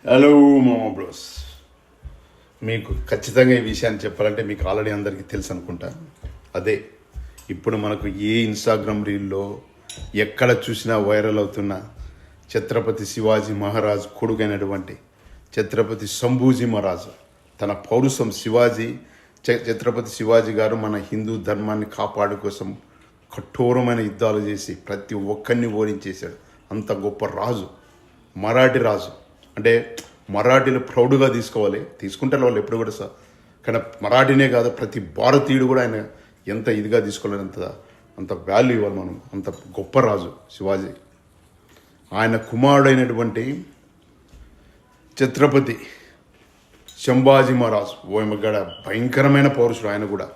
Hello మామా bros, మీకు ఖచ్చితంగా ఈ విషయాన్ని చెప్పాలంటే మీకు ఆల్రెడీ అందరికీ తెలుసు అనుకుంటా. అదే ఇప్పుడు మనకు ఏ ఇన్స్టాగ్రామ్ రీల్లో ఎక్కడ చూసినా వైరల్ అవుతున్న ఛత్రపతి శివాజీ మహారాజ్ కొడుకైనటువంటి ఛత్రపతి శంభూజీ మహారాజ్ తన పౌరుషం ఛత్రపతి శివాజీ గారు మన హిందూ ధర్మాన్ని కాపాడు కోసం కఠోరమైన యుద్ధాలు చేసి ప్రతి ఒక్కరిని ఓడించేశాడు. అంత గొప్ప రాజు, మరాఠీ రాజు. అంటే మరాఠీలు ప్రౌడ్గా తీసుకుంటారు వాళ్ళు ఎప్పుడు కూడా సార్. కానీ మరాఠీనే కాదు, ప్రతి భారతీయుడు కూడా ఆయన ఎంత ఇదిగా తీసుకోలేదు, అంత వాల్యూ ఇవ్వాలి మనం. అంత గొప్ప రాజు శివాజీ. ఆయన కుమారుడైనటువంటి ఛత్రపతి శంభాజీ మహారాజ్ ఓయమగడ భయంకరమైన పౌరుషుడు. ఆయన కూడా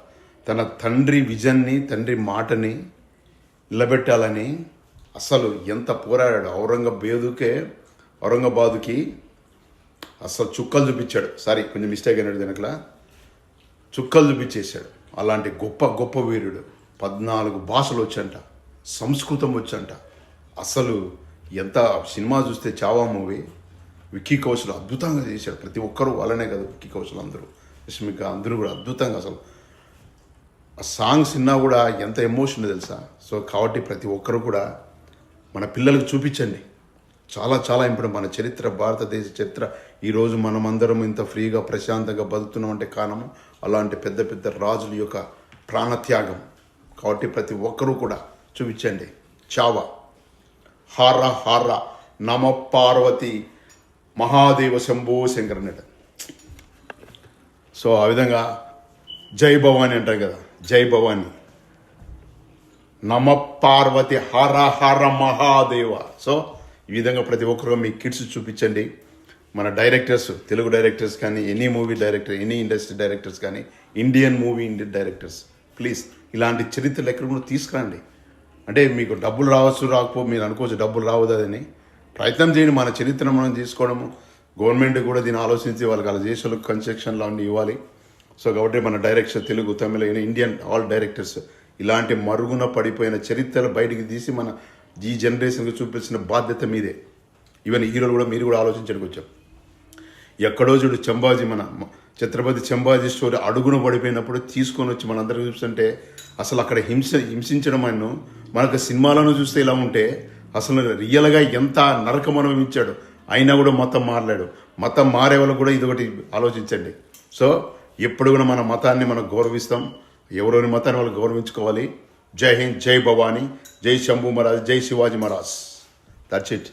తన తండ్రి విజన్ని, తండ్రి మాటని నిలబెట్టాలని అసలు ఎంత పోరాడాడు. ఔరంగాబాదుకి అసలు చుక్కలు చూపించాడు. సారీ, కొంచెం మిస్టేక్ అయినాడు, వెనకలా చుక్కలు చూపించేశాడు. అలాంటి గొప్ప గొప్ప వీరుడు. 14 భాషలు వచ్చంట, సంస్కృతం వచ్చంట. అసలు ఎంత సినిమా చూస్తే చావా మూవీ విక్కీ కౌశల్ అద్భుతంగా చేశాడు. ప్రతి ఒక్కరూ వాళ్ళనే కదా, విక్కీ కౌశల్ అందరూ, రష్మిక అందరూ కూడా అద్భుతంగా. అసలు ఆ సాంగ్స్ విన్నా కూడా ఎంత ఎమోషన్ తెలుసా. సో కాబట్టి ప్రతి ఒక్కరు కూడా మన పిల్లలకు చూపించండి. చాలా చాలా ఇంపార్టెంట్. మన చరిత్ర, భారతదేశ చరిత్ర ఈరోజు మనమందరం ఇంత ఫ్రీగా ప్రశాంతంగా బతుకుతున్నామంటే కారణము అలాంటి పెద్ద పెద్ద రాజుల యొక్క ప్రాణత్యాగం. కాబట్టి ప్రతి ఒక్కరూ కూడా చూపించండి. చావా హార హార నమ పార్వతి మహాదేవ శంభో శంకర్ అన్నట్టు. సో ఆ విధంగా జై భవాని అంటారు కదా, జై భవాని నమ పార్వతి హర హర మహాదేవ. సో ఈ విధంగా ప్రతి ఒక్కరు మీ కిడ్స్ చూపించండి. మన డైరెక్టర్స్, తెలుగు డైరెక్టర్స్ కానీ, any movie director, any industry directors కానీ, ఇండియన్ డైరెక్టర్స్, ప్లీజ్ ఇలాంటి చరిత్రలు ఎక్కడ కూడా తీసుకురండి. అంటే మీకు డబ్బులు రావచ్చు, రాకపో మీరు అనుకోవచ్చు డబ్బులు రావద్దని ప్రయత్నం చేయండి. మన చరిత్ర మనం తీసుకోవడము, గవర్నమెంట్ కూడా దీన్ని ఆలోచించి వాళ్ళకి అలా చేసే కన్స్ట్రక్షన్లు అన్నీ ఇవ్వాలి. సో కాబట్టి మన డైరెక్టర్, తెలుగు, తమిళ, ఇండియన్ ఆల్ డైరెక్టర్స్ ఇలాంటి మరుగున పడిపోయిన చరిత్రలు బయటికి తీసి మన ఈ జనరేషన్కి చూపించిన బాధ్యత మీదే. ఈవెన్ హీరోలు కూడా మీరు కూడా ఆలోచించడానికి వచ్చాం. ఎక్కడో చూడు మన ఛత్రపతి శంభాజీ స్టోరీ అడుగున పడిపోయినప్పుడు తీసుకొని వచ్చి మనందరికీ చూస్తుంటే అసలు అక్కడ హింసించడం ఆయన మనకు సినిమాలను చూస్తే ఇలా ఉంటే అసలు రియల్గా ఎంత నరకం అనుభవించాడు. అయినా కూడా మతం మారలేడు. మతం మారే వాళ్ళు కూడా ఇదొకటి ఆలోచించండి. సో ఎప్పుడు కూడా మన మతాన్ని మనం గౌరవిస్తాం. ఎవరెవరి మతాన్ని వాళ్ళు గౌరవించుకోవాలి. జై హింద్, జై భవానీ, జై శంభూ మహారాజ్, జై శివాజీ మహారాజ్. That's it.